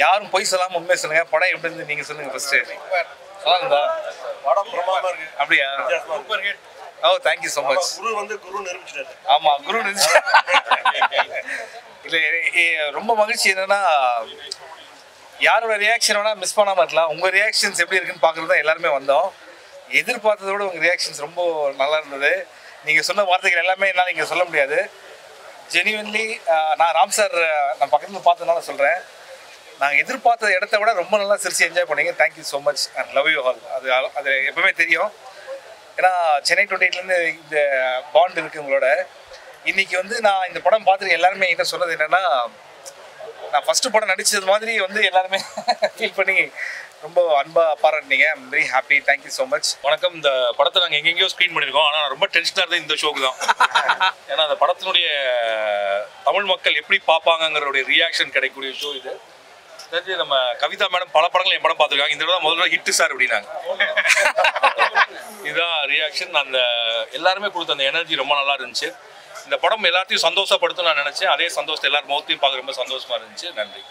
யாரும் பொய் சொல்லாம உண்மை சொல்லுங்க. படம் எப்படி இருந்து நீங்க சொல்லுங்க ஃபர்ஸ்ட். நல்லா படம் பிரமாதமா இருக்கு. அப்படியா? Super hit. O thank you so much. குரு நிரூபிச்சிட்டாரு. ஆமா குரு நிரூபிச்சு. இல்ல ரொம்ப மகிழ்ச்சி என்னன்னா யாரோட ரியாக்ஷன் வேணா மிஸ் பண்ணாம இருக்கலாம். உங்க ரியாக்ஷன்ஸ் எப்படி இருக்குன்னு பாக்குறது தான் எல்லாருமே வந்தோம். எதிர்பார்த்ததை விட உங்க ரியாக்ஷன்ஸ் ரொம்ப நல்லா இருந்தது. நீங்க சொன்ன வார்த்தைகள் எல்லாமே என்னால் இங்கே சொல்ல முடியாது. ஜெனிவன்லி நான் ராம் சார் நான் பக்கத்தில் பார்த்ததுனால சொல்கிறேன். நாங்கள் எதிர்பார்த்த இடத்த விட ரொம்ப நல்லா சிரிச்சு என்ஜாய் பண்ணீங்க. Thank you so much and love you all. அது எப்பவுமே தெரியும். ஏன்னா சென்னை 28லேருந்து இந்த பாண்ட் இருக்குது உங்களோட. இன்றைக்கி வந்து நான் இந்த படம் பார்த்துட்டு எல்லாருமே என்கிட்ட சொன்னது என்னென்னா, நான் ஃபஸ்ட்டு படம் நடித்தது மாதிரி வந்து எல்லாருமே ஃபீல் பண்ணி ரொம்ப அன்பாக பாராட்டினீங்க. I'm very happy. Thank you so much. வணக்கம். இந்த படத்தை நாங்கள் எங்கெங்கேயோ ஸ்க்ரீன் பண்ணியிருக்கோம். ஆனால் நான் ரொம்ப டென்ஷனாக இருந்தது இந்த ஷோக்கு தான். ஏன்னா அந்த படத்தினுடைய தமிழ் மக்கள் எப்படி பார்ப்பாங்கங்கிறோடைய ரியாக்ஷன் கிடைக்கக்கூடிய ஷோ இது. தெரிஞ்சு நம்ம கவிதா மேடம் பல படங்கள் என் படம் பார்த்துருக்காங்க. இந்த தடவை முதல்ல ஹிட்டு சார் அப்படின்னாங்க. இதுதான் ரியாக்ஷன். அந்த எல்லாருமே கொடுத்த அந்த எனர்ஜி ரொம்ப நல்லா இருந்துச்சு. இந்த படம் எல்லாத்தையும் சந்தோஷப்படுத்தும் நான் நினைச்சேன். அதே சந்தோஷத்தை எல்லாரும் முகத்தையும் பார்க்க ரொம்ப சந்தோஷமா இருந்துச்சு. நன்றி.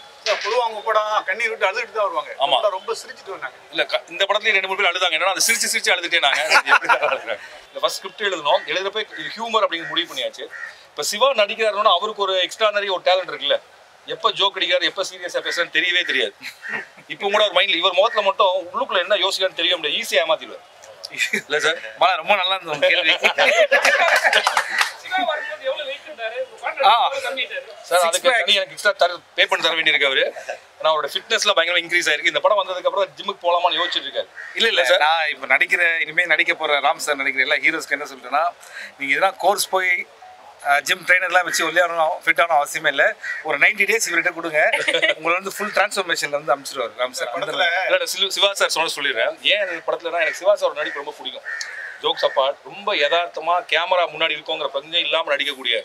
பொதுவாக அவங்க படம் கண்ணீர் விட்டு அழுதுட்டு தான் வருவாங்க. ஆமா, ரொம்ப சிரிச்சுட்டு வந்தாங்க. இல்ல இந்த படத்துலயும் 2-3 பேர் அழுதாங்க. ஏன்னா அதை சிரிச்சு அழுதுட்டே நாங்க இந்த ஃபர்ஸ்ட் ஸ்கிரிப்ட் எழுதணும். எழுதுறப்ப இது ஹியூமர் அப்படிங்கிற முடிவு பண்ணியாச்சு. இப்போ சிவா நடிக்கிறாருன்னா அவருக்கு ஒரு எக்ஸ்ட்ரானரி ஒரு டேலண்ட் இருக்குல்ல. எப்போ ஜோக் அடிக்கிறாரு, எப்போ சீரியஸாக பேசுறான்னு தெரியவே தெரியாது. இப்போ கூட ஒரு மைண்ட்ல இவர் முகத்துல மட்டும் உள்ளுக்குள்ள என்ன யோசிக்கான்னு தெரிய முடியாது. ஈஸியாக ஏமாத்திடுவார். இல்லை சார், ரொம்ப நல்லா இருந்தது கேள்வி. சார் அதுக்கு எனக்கு எக்ஸ்ட்ரா பே பண்ணி தர வேண்டியிருக்கு அவரு. நான் அவரோட ஃபிட்னஸ்லாம் பயங்கரமா இன்க்ரீஸ் ஆயிருக்கு. இந்த படம் வந்ததுக்கு அப்புறம் ஜிம்முக்கு போலாமான்னு யோசிச்சுட்டு இருக்காரு. இல்ல சார், நான் இப்போ இனிமேல் நடிக்க போற ராம் சார் நடிக்கிற எல்லா ஹீரோஸ்க்கு என்ன சொல்லிட்டேன்னா, நீங்க இதெல்லாம் கோர்ஸ் போய் ஜிம் ட்ரைனர்லாம் வச்சு ஒல்லியாகணும் ஃபிட் ஆகணும் அவசியமே இல்லை. ஒரு 90 days இவர்கிட்ட கொடுங்க, உங்களை வந்து ஃபுல் டிரான்ஸ்ஃபர்மேஷன்ல வந்து அனுப்பிச்சிடுவார் ராம் சார். இல்லை சிவா சார் சொல்லிடுறேன். ஏன் இந்த படத்துலனா எனக்கு சிவா சார் நடிப்பு ரொம்ப பிடிக்கும். ஜோக்ஸ் அப்பார்ட் ரொம்ப யதார்த்தமா கேமரா முன்னாடி இருக்கோங்கிற பஞ்சம் இல்லாமல் நடிக்கக்கூடிய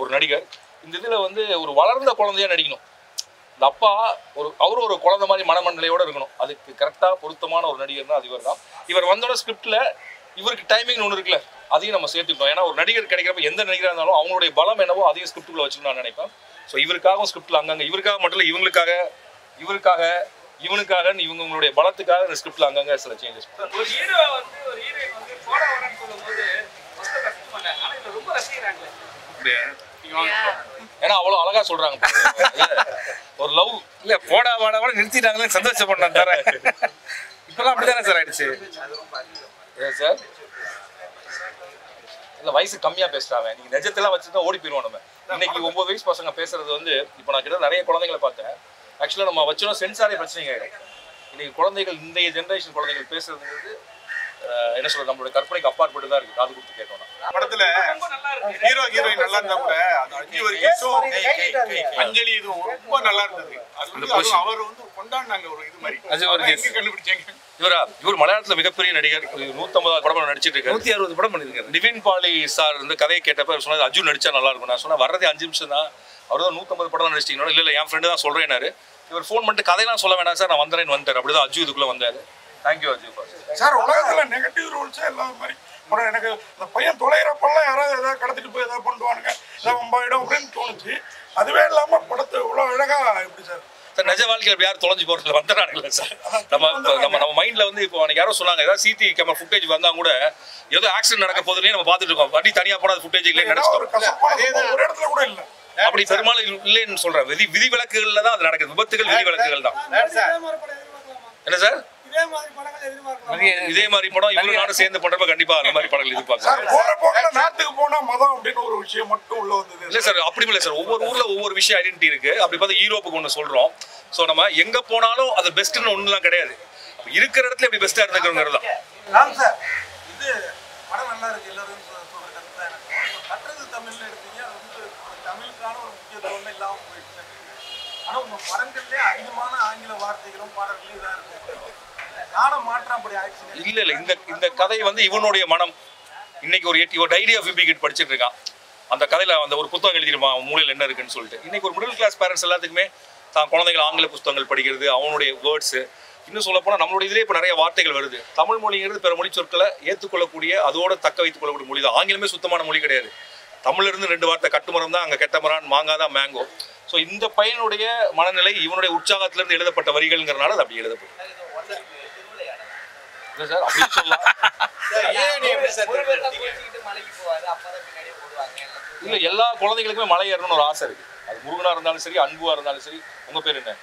ஒரு நடிகர். இந்த இதில் வந்து ஒரு வளர்ந்த குழந்தையா நடிக்கணும். இந்த அப்பா அவரும் ஒரு குழந்தை மாதிரி மனமண்டலையோடு இருக்கணும். அதுக்கு கரெக்டாக பொருத்தமான ஒரு நடிகர்னா அது இவர் தான். இவர் வந்தோட ஸ்கிரிப்டில் இவருக்கு டைமிங் ஒன்று இருக்குல்ல, அதையும் நம்ம சேர்த்துக்கணும். ஏன்னா ஒரு நடிகர் கிடைக்கிறப்ப எந்த நடிகராக இருந்தாலும் அவங்களுடைய பலம் என்னவோ அதையும் ஸ்கிரிப்டுக்குள்ள வச்சுக்கணும் நான் நினைப்பேன். ஸோ இவருக்காகவும் ஸ்கிரிப்டில் அங்கங்கே இவருக்காக மட்டும் இல்லை, இவருக்காக இவனுக்காக இவங்களுடைய பலத்துக்காக இந்த ஸ்கிரிப்டில் அங்கங்கே சில சேஞ்சஸ். ஏன்னா அவ்வளோ அழகா சொல்றாங்க. ஒரு லவ் இல்லை போடா வாடா கூட நிறுத்திட்டாங்களே சந்தோஷப்படணும் தர. இப்பெல்லாம் அப்படித்தானே சார் ஆயிடுச்சு சார். இல்லை வயசு கம்மியாக பேசுகிறாங்க. நீங்கள் நிஜத்தெல்லாம் வச்சு தான் ஓடி போயிடுவோம். நம்ம இன்னைக்கு 9 வயசு பசங்க பேசுறது வந்து இப்போ நான் கிட்ட நிறைய குழந்தைங்களை பார்த்தேன். ஆக்சுவலாக நம்ம வச்சோன்னா சென்சாரே பிரச்சனைங்க ஆகிடும். இன்னைக்கு குழந்தைகள் இன்றைய ஜென்ரேஷன் குழந்தைகள் பேசுறதுங்கிறது என்ன சொல்றது, நம்மளுடைய கற்பனைக்கு அப்பாற்பட்டு தான் இருக்கு. காது கொடுத்து கேட்கணும். படத்துல ஹீரோ ஹீரோயின் நல்லா இருந்தா கூட அந்த அஞ்சலி இது ரொம்ப நல்லா இருந்தது. அது அவர் வந்து கொண்டாடினாங்க ஒரு இது மாதிரி. கண்டுபிடிச்சாங்க. இவர் மலையாளத்துல மிகப்பெரிய நடிகர். 150 படம் நடிச்சிட்டு இருக்காரு. 160 படம் பண்ணிருக்காரு. நிவின் பாலி சார் வந்து கதையை கேட்டப்ப சொன்னது அர்ஜுன் நடிச்சா நல்லா இருக்கும். நான் சொன்னா வர்றதே 5 நிமிஷம் தான். அவர் தான் 150 படம் நடிச்சிட்டீங்களா? இல்லை என் ஃப்ரெண்டு தான் சொல்றேன்னாரு. இவர் ஃபோன் பண்ணிட்டு கதையெல்லாம் சொல்ல வேண்டாம் சார், நான் வந்துறேன்னு வந்துட்டார். அப்படிதான் அர்ஜுன் இதுக்குள்ள வந்தாரு. Thank you Arjun sir. உலகத்துல நெகட்டிவ் ரூல்ஸே இல்லாத மாதிரி எனக்கு இந்த பையன் தொலைகிறப்பெல்லாம் யாராவது ஏதாவது கடத்திட்டு போய் ஏதாவது பண்ணுவானுங்க, ஏதாவது வம்பாயிடும் அப்படின்னு தோணுச்சு. அதுவே இல்லாம படத்தை இவ்வளோ அழகா எப்படி சார் சார் நிஜ வாழ்க்கையில் யாரும் தொலைஞ்சு போறதுல வந்துடுறாங்கல்ல சார். நம்ம மைண்ட்ல வந்து இப்போ யாரோ சொன்னாங்க ஏதாவது சிடி கேமரா ஃபுட்டேஜ் வந்தா கூட ஏதோ ஆக்சிடென்ட் நடக்க போதுன்னே நம்ம பார்த்துட்டு இருக்கோம். வண்டி தனியா போடாத ஃபுட்டேஜ் இல்லையே நினைச்சிட்டோம். ஒரு இடத்துல கூட இல்லை. அப்படி பெரும்பாலும் இல்லைன்னு சொல்றேன். விதிவிலக்குகள்ல தான் அது நடக்குது. விபத்துகள் விதிவிலக்குகள் தான். என்ன சார் இதே மாதிரி படம் இவரு நானும் சேர்ந்து பண்றப்ப கண்டிப்பா அந்த மாதிரி படங்கள் எதிர்பார்க்கலாம். நாட்டுக்கு போனா மதம் அப்படின்னு ஒரு விஷயம் மட்டும் உள்ள வந்தது இல்ல சார். அப்படி இல்லை சார். ஒவ்வொரு ஊர்ல ஒவ்வொரு விஷயம் ஐடென்டிட்டி இருக்கு. அப்படி பார்த்தா யூரோப்புக்கு ஒன்று சொல்றோம். ஸோ நம்ம எங்க போனாலும் அது பெஸ்ட்னு ஒண்ணுலாம் கிடையாது. இருக்கிற இடத்துல எப்படி பெஸ்டா இருந்துக்கிறோங்கிறது தான். இது படம் நல்லா இருக்கு. எல்லாரும் கட்டுறது தமிழ்ல எடுத்தீங்க. அது வந்து தமிழுக்கான ஒரு முக்கியத்துவம் இல்லாம போயிடுச்சு. ஆனா உங்க படங்கள்லயே அதிகமான ஆங்கில வார்த்தைகளும் பாடல்களும் இதா இருக்கு. இல்ல இந்த கதை வந்து இவனுடைய மனம். இன்னைக்கு ஒரு டைரி ஆஃப் கிட் படிச்சுட்டு இருக்கான். அந்த கதையில அந்த ஒரு புத்தகம் எழுதிருப்பான் மூலையில் என்ன இருக்குன்னு சொல்லிட்டு. இன்னைக்கு ஒரு மிடில் கிளாஸ் பேரண்ட்ஸ் எல்லாத்துக்குமே தான் குழந்தைகள் ஆங்கில புத்தகங்கள் படிக்கிறது, அவனுடைய வேர்ட்ஸ், இன்னும் சொல்ல போனால் நம்மளுடைய இதிலே இப்போ நிறைய வார்த்தைகள் வருது. தமிழ் மொழிங்கிறது பிற மொழி சொற்களை ஏற்றுக்கொள்ளக்கூடிய அதோட தக்க வைத்துக் கொள்ளக்கூடிய மொழி தான். ஆங்கிலமே சுத்தமான மொழி கிடையாது. தமிழ்ல இருந்து 2 வார்த்தை கட்டுமரம் தான் அங்கே கெட்ட மரம், மாங்காய் தான் மேங்கோ. ஸோ இந்த பையனுடைய மனநிலை இவனுடைய உற்சாகத்திலிருந்து எழுதப்பட்ட வரிகள்ங்கிறனால அது அப்படி எழுதப்படும். இல்லை சார் அப்படின்னு சொல்லலாம். இல்லை எல்லா குழந்தைகளுக்குமே மலை ஏறணும்னு ஒரு ஆசை இருக்கு. அது முருகனா இருந்தாலும் சரி, அன்புவா இருந்தாலும் சரி. உங்க பேர் என்ன?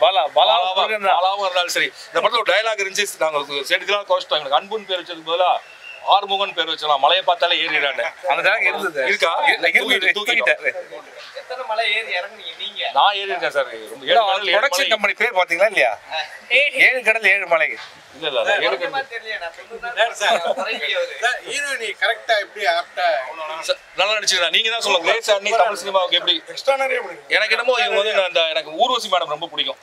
பாலாவும் இருந்தாலும் சரி. இந்த படத்துல ஒரு டயலாக் இருந்துச்சு, நாங்கள் செடுக்கலாம் கோஷ்டம் எங்களுக்கு அன்புன்னு பேர் வச்சதுக்கு பதிலாக ஆறுமுகன் பேர் வச்சலாம், மலையை பார்த்தாலே ஏறிடான்னு. அந்த டயலாக் இருந்தது இருக்கா? நான் ஏறி இருக்கேன் சார். ப்ரொடக்ஷன் கம்பெனி பேர் பாத்தீங்களா இல்லையா? 7 கடல் 7 மலை. இல்ல இல்ல 7 கடல் நல்லா நடிச்சிருந்தா. நீங்க தான் சொல்லுங்க கிரேஸ் அண்ணி தமிழ் சினிமாவுக்கு எப்படி எனக்கு என்னமோ இவங்க வந்து எனக்கு ஊர்வசி மேடம் ரொம்ப பிடிக்கும்.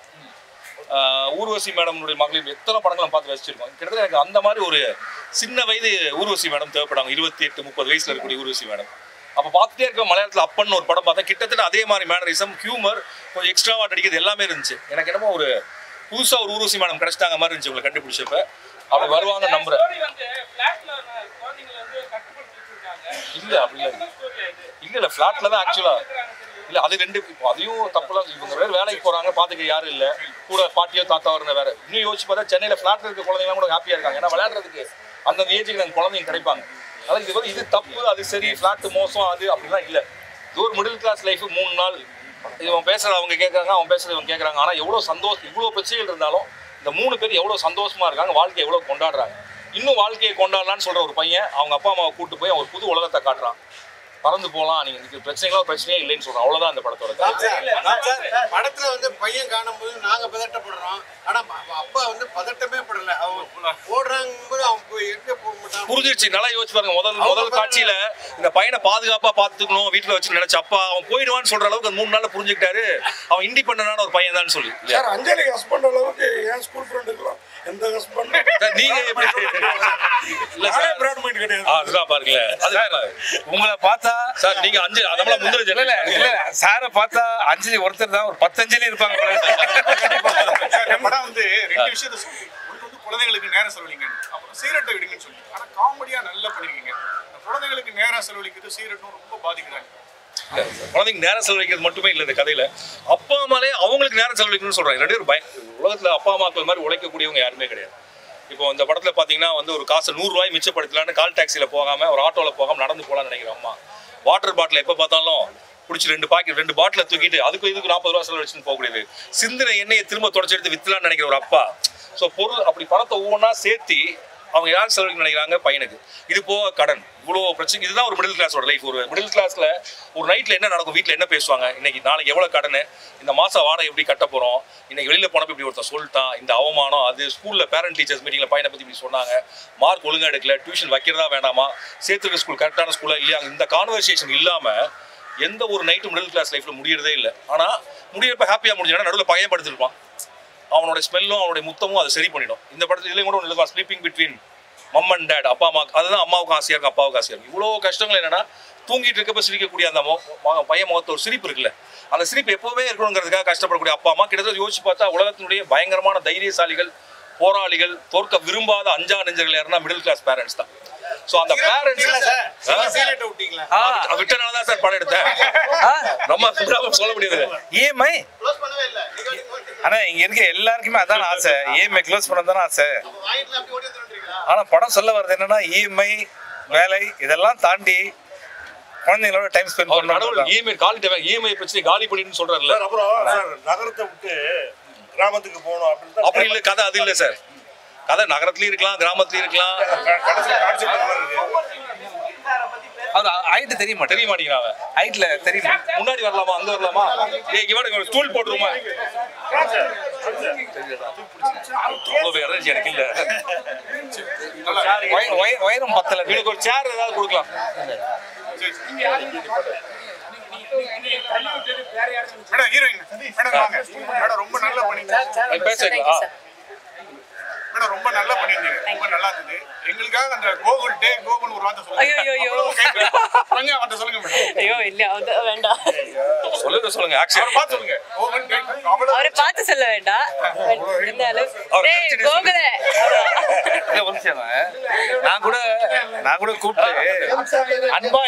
ஊர்வசி மேடம்னுடைய மகளிர் எத்தனை படங்களும் பார்த்து ரசிச்சிருக்கோம். கிட்டத்தட்ட எனக்கு அந்த மாதிரி ஒரு சின்ன வயது ஊர்வசி மேடம் தேவைப்படாங்க. 28-30 வயசுல இருக்கக்கூடிய ஊர்வசி மேடம். அப்போ பார்த்துட்டே இருக்க மலையாளத்தில் அப்பன்னு ஒரு படம் பார்த்தா கிட்டத்தட்ட அதே மாதிரி மேனரிசம், ஹியூமர், கொஞ்சம் எக்ஸ்ட்ராவாக அடிக்கிறது எல்லாமே இருந்துச்சு. எனக்கு என்னமோ ஒரு புதுசாக ஒரு ஊர்வசி மேடம் கிடைச்சிட்டாங்க மாதிரி இருந்துச்சு உங்களை கண்டுபிடிச்சப்ப. அப்படி வருவாங்க நம்புறேன். இல்லை அப்படி இல்லை ஃப்ளாட்ல தான் ஆக்சுவலாக இல்லை. அது ரெண்டு இப்போ அதையும் தப்புலாம். இவங்க வேறு வேலைக்கு போகிறாங்க, பார்த்துக்க யாரும் இல்லை, கூட பாட்டியோ தாத்தாவோ இருந்த வேறு. இன்னும் யோசிச்சு பார்த்தா சென்னையில் ஃப்ளாட்டில் இருக்க குழந்தைங்களாம் கூட ஹாப்பியாக இருக்காங்க. ஏன்னா விளையாடுறதுக்கு அந்தந்த ஏஜுக்கு நாங்கள் குழந்தைங்க கிடைப்பாங்க. அதாவது இது வந்து இது தப்பு, அது சரி, ஃப்ளாட்டு மோசம், அது அப்படிலாம் இல்லை. இது ஒரு மிடில் கிளாஸ் லைஃப். 3 நாள் இவன் பேசுறது அவங்க கேட்குறாங்க, அவன் பேசுறது இவங்க கேட்குறாங்க. ஆனால் எவ்வளோ சந்தோஷம், இவ்வளோ பிரச்சனைகள் இருந்தாலும் இந்த 3 பேர் எவ்வளோ சந்தோஷமா இருக்காங்க, வாழ்க்கையை எவ்வளோ கொண்டாடுறாங்க. இன்னும் வாழ்க்கையை கொண்டாடலான்னு சொல்ற ஒரு பையன் அவங்க அப்பா அம்மாவை கூப்பிட்டு போய் ஒரு புது உலகத்தை காட்டுறான். பறந்து போகலாம், நீங்க இதுக்கு பிரச்சனையே இல்லைன்னு சொல்றோம். அவ்வளவுதான் அந்த படத்தோட. படத்துல வந்து பையன் காணும் போது நாங்க பதட்டப்படுறோம், ஆனா அப்பா வந்து பதட்டமே படல. அவங்க போடுறாங்க அவங்க எங்க போக மாட்டாங்க. புரிஞ்சிருச்சு. நல்லா யோசிச்சு பாருங்க. முதல் காட்சியில இந்த பையனை பாதுகாப்பா பாத்துக்கணும், வீட்டுல வச்சு நினைச்ச அப்பா அவன் போயிடுவான்னு சொல்ற அளவுக்கு 3 நாள்ல புரிஞ்சுக்கிட்டாரு அவன் இண்டிபெண்டன்டான ஒரு பையன் தான் சொல்லி. அஞ்சலி ஹஸ்பண்ட் அளவுக்கு என் ஸ்கூல் ஃப்ரெண்ட் இருக்கலாம். எந்த ஹஸ்பண்ட் நீங்க எப்படி இல்ல சார் பிராட் மைண்ட் கிடையாது. அதுதான் பாருங்களேன். அது உங்களை பார்த்தா சார் நீங்க அஞ்சலி அதனால முந்திர இல்ல இல்ல சாரை பார்த்தா அஞ்சலி ஒருத்தர் தான், ஒரு 10 அஞ்சலி இருப்பாங்க. படம் வந்து 2 விஷயத்தை சொல்லி ஒன்று வந்து குழந்தைங்களுக்கு நேரம் செலவழிங்க, அப்புறம் சீரட்டை விடுங்கன்னு சொல்லி. ஆனா காமெடியா நல்லா பண்ணிருக்கீங்க. குழந்தைங்களுக்கு நேரம் செலவழிக்கிறது சீரட்டும் ரொம்ப பாதிக்கிறாங்க. குழந்தைங்க நேரம் செலவழிக்கிறது மட்டுமே இல்லை இந்த கதையில. அப்பா அம்மாலே அவங்களுக்கு நேரம் செலவழிக்கணும்னு சொல்றாங்க. 2 பேரும் உலகத்துல அப்பா அம்மாக்கள் மாதிரி உழைக்கக்கூடியவங்க யாருமே கிடையாது. இப்போ இந்த படத்துல பாத்தீங்கன்னா வந்து ஒரு காசை 100 ரூபாய் மிச்சப்படுத்தலான்னு கால் டாக்ஸில போகாம ஒரு ஆட்டோல போகாம நடந்து போகலான்னு நினைக்கிற அம்மா, வாட்டர் பாட்டில் எப்ப பார்த்தாலும் குடிச்சு 2 பாட்டில தூக்கிட்டு அதுக்கு இதுக்கு 40 ரூபா செலவழிச்சுன்னு போகக்கூடியது. சிந்தின எண்ணெயை திரும்ப தொடச்சி எடுத்து வித்தலான்னு நினைக்கிற ஒரு அப்பா. ஸோ பொருள் அப்படி பணத்தை ஒவ்வொன்றா சேர்த்து அவங்க யாருக்கு செலவழிக்க நினைக்கிறாங்க? பையனுக்கு. இது போக கடன், இவ்வளோ பிரச்சனை. இதுதான் ஒரு மிடில் கிளாஸோட லைஃப். ஒரு மிடில் கிளாஸ்ல ஒரு நைட்ல என்ன நடக்கும், வீட்டில் என்ன பேசுவாங்க, இன்னைக்கு நாளைக்கு எவ்வளோ கடன், இந்த மாசம் வாடகை எப்படி கட்ட போறோம், இன்னைக்கு வெளியில போனப்ப இப்படி ஒருத்தர் சொல்லிட்டான், இந்த அவமானம், அது ஸ்கூல்ல பேரண்ட் டீச்சர்ஸ் மீட்டிங்ல பையனை பத்தி இப்படி சொன்னாங்க, மார்க் ஒழுங்கா எடுக்கல, டியூஷன் வைக்கிறதா வேண்டாமா, சேர்த்துருக்க ஸ்கூல் கரெக்டான ஸ்கூலா இல்லையா, இந்த கான்வர்சேஷன் இல்லாம எந்த ஒரு நைட்டும் மிடில் கிளாஸ் லைஃப்ல முடியறதே இல்லை. ஆனா முடியறப்ப ஹாப்பியா முடிஞ்சா நடுவில் பையன் படுத்திருப்பான், அவனோட ஸ்மெல்லும் அவனுடைய முத்தமும் அதை சரி பண்ணிடும். இந்த படத்துல இதுலேயும் கூட ஒன்று எழுதுவா, sleeping between mum and dad, அப்பா அம்மா. அதுதான் அம்மாவுக்கும் ஆசையா இருக்கும், அப்பாவுக்கு ஆசையா இருக்கும். இவ்வளோ கஷ்டங்கள் என்னன்னா தூங்கிட்டு இருக்கப்ப சிரிக்கக்கூடிய அந்த பையன் முகத்த ஒரு சிரிப்பு இருக்குல்ல, அந்த சிரிப்பு எப்பவுமே இருக்கணுங்கிறதுக்காக கஷ்டப்படக்கூடிய அப்பா அம்மா. கிட்டத்தட்ட யோசிச்சு பார்த்தா உலகத்தினுடைய பயங்கரமான தைரியசாலிகள், போராளிகள், தோற்க விரும்பாத அஞ்சா நெஞ்சர்கள் யாருன்னா மிடில் கிளாஸ் பேரண்ட்ஸ் தான். சோ அந்த பேரண்ட்ஸ் விட்டனால தான் சார் படம் எடுத்தேன். நம்ம சொல்ல முடியாது. இஎம்ஐ ஆனா இங்க இருக்க எல்லாருக்குமே அதான் ஆசை, இஎம்ஐ க்ளோஸ் பண்ண தானே ஆசை. ஆனா படம் சொல்ல வர்றது என்னன்னா இஎம்ஐ, வேலை, இதெல்லாம் தாண்டி குழந்தைங்களோட டைம் ஸ்பெண்ட் பண்ணணும். இஎம்ஐ காலி தேவை, இஎம்ஐ பிரச்சனை காலி பண்ணிட்டு சொல்றாருல்ல. அப்புறம் நகரத்தை விட்டு கிராமத்துக்கு போகணும் அப்படின்னு அப்படி இல்லை கதை. அது இல்லை சார், கதை நகரத்துலயும் இருக்கலாம், கிராமத்துலயும் இருக்கலாம். அது ஹைட் தெரிய மாட்டேங்கிறாங்க. ஹைட்ல தெரியுமா, முன்னாடி வரலாமா, அங்க வரலாமா, இவன் ஸ்டூல் போட்டுருமா, எனக்கு இல்ல உயரம் 10 எனக்கு ஒரு சேர் ஏதாவது கொடுக்கலாம். ரொம்ப நல்லா பண்ணிருந்தீங்க. பேசுறீங்களா? மேடம் ரொம்ப நல்லா பண்ணிருந்தீங்க, ரொம்ப நல்லா இருந்தது. எங்களுக்காக அந்த கோகுல் ஒரு வார்த்தை சொல்லுங்க. அவர்ட்ட சொல்லுங்க மேடம். ஐயோ இல்ல அது வேண்டாம், சொல்லுங்க ஆக்சுவலி பார்த்து சொல்லுங்க. கோகுல் டே அவரை பார்த்து சொல்ல வேண்டாம். கோகுல இல்ல ஒரு நிமிஷம் நான் கூட கூப்பிட்டு அன்பா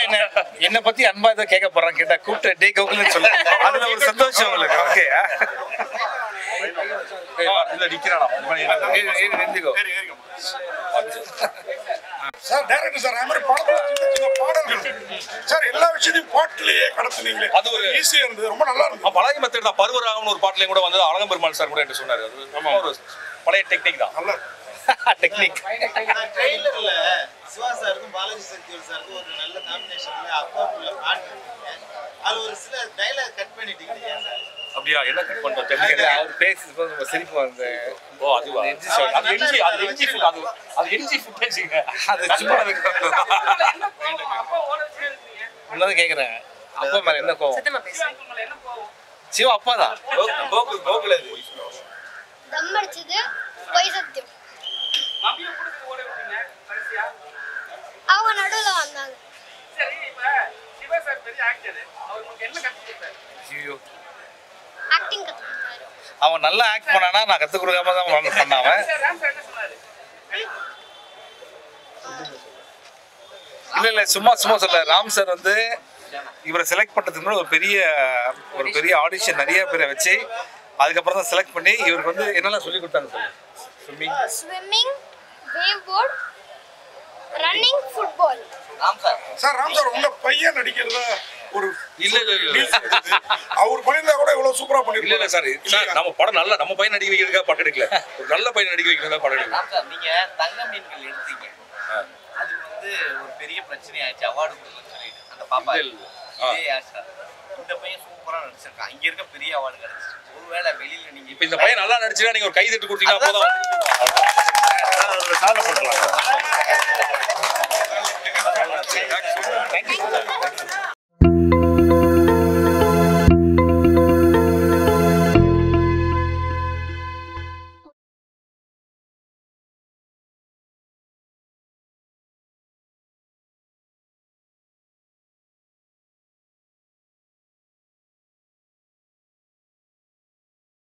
என்ன பத்தி அன்பா ஏதோ கேட்க போறான் கேட்டா கூப்பிட்டு டே கோகுல்னு சொல்லு. அதுல ஒரு சந்தோஷம் உங்களுக்கு. ஓகே இல்ல நிக்கிறானா நெஞ்சுக்கோ. சார் டைரக்டர் சார் அது மாதிரி படத்துல சின்ன சின்ன பாடல்கள் சார் எல்லா விஷயத்தையும் பாட்டுலயே கடத்துனீங்களே, அது ஒரு ஈஸியா இருந்தது, ரொம்ப நல்லா இருந்தது. பழைய மெத்தட் தான். பருவராகம்னு ஒரு பாட்டுலயும் கூட வந்து அழகம்பெருமாள் சார் கூட என்கிட்ட சொன்னாரு. அது ஒரு பழைய டெக்னிக் தான். நல்லா டெக்னிக். ட்ரெய்லர்ல சிவா சாருக்கும் பாலாஜி சக்திவேல் சாருக்கும் ஒரு நல்ல காம்பினேஷன்ல அப்பாக்குள்ள பாட்டு அது ஒரு சில டைலாக் கட் பண்ணிட்டீங்க சார். அப்படியா? என்ன கட் பண்றோம் தெரியல. அவர் பேசுறது ரொம்ப சிரிப்பு வந்து. ஓ அதுவா? அது என்ஜி ஃபுட்டேஜ்ங்க. அது சும்மா உன்னதான் கேக்குறேன். அப்பா மேல என்ன கோவம்? சிவா அப்பா தான். கோகுல தம் அடிச்சது பொய் சத்தியம். அவங்க நடுவுல வந்தாங்க. ஐயோ ஆக்டிங் கத்துக்கிட்டாரு. அவன் நல்லா ஆக்ட் பண்ணானா நான் கத்து கொடுக்காம தான் பண்ணாவன். இல்ல சும்மா சொல்ல. ராம் சார் வந்து இவரை செலக்ட் பண்றதுக்கு முன்னாடி ஒரு பெரிய ஆடிஷன் நிறைய பேரை வச்சு அதுக்கப்புறம் தான் செலக்ட் பண்ணி இவருக்கு வந்து என்னெல்லாம் சொல்லி கொடுத்தாங்க sir? Swimming, wave board, running, football. Sir Ram sir உங்க பையன் நடிக்கிறத ஒரு இல்ல அவர் பண்ணிருந்தா கூட இவ்வளவு சூப்பரா இல்ல பண்ணிருப்பாரு. சார் நம்ம படம் நல்லா நம்ம பையன் நடிக்க வைக்கிறதுக்காக படம் எடுக்கல. ஒரு நல்ல பையன் நடிக்க வைக்கிறதா படம் எடுக்கல. சார் நீங்க தங்க மீன்கள் எடுத்தீங்க, அது வந்து ஒரு பெரிய பிரச்சனை ஆயிடுச்சு. அவார்டு கொடுக்கலன்னு சொல்லிட்டு அந்த பாப்பா இதே ஆஷா இந்த பையன் சூப்பரா நடிச்சிருக்கான், இங்க இருக்க பெரிய அவார்டு கிடைச்சிச்சு. ஒருவேளை வெளியில நீங்க இப்ப இந்த பையன் நல்லா நடிச்சுனா நீங்க ஒரு கை தட்டு கொடுத்தீங்கன்னா போதும். சாதனை பண்ணலாம். தேங்க்யூ.